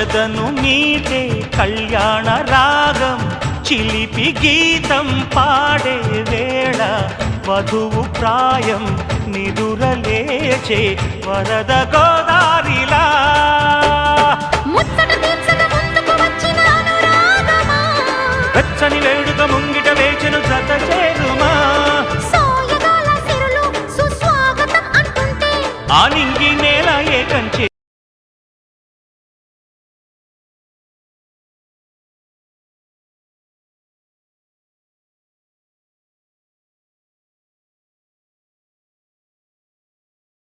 ఎదను మీటే కళ్యాణ రాగం చిలిపి గీతం పాడే వేళ వధువు ప్రాయం నిదురలేచే వరద గోదారిలా వెచ్చని వేడుక ముంగిట వేచెను జత చేరుమా ఆ నింగి నేల ఏకంచే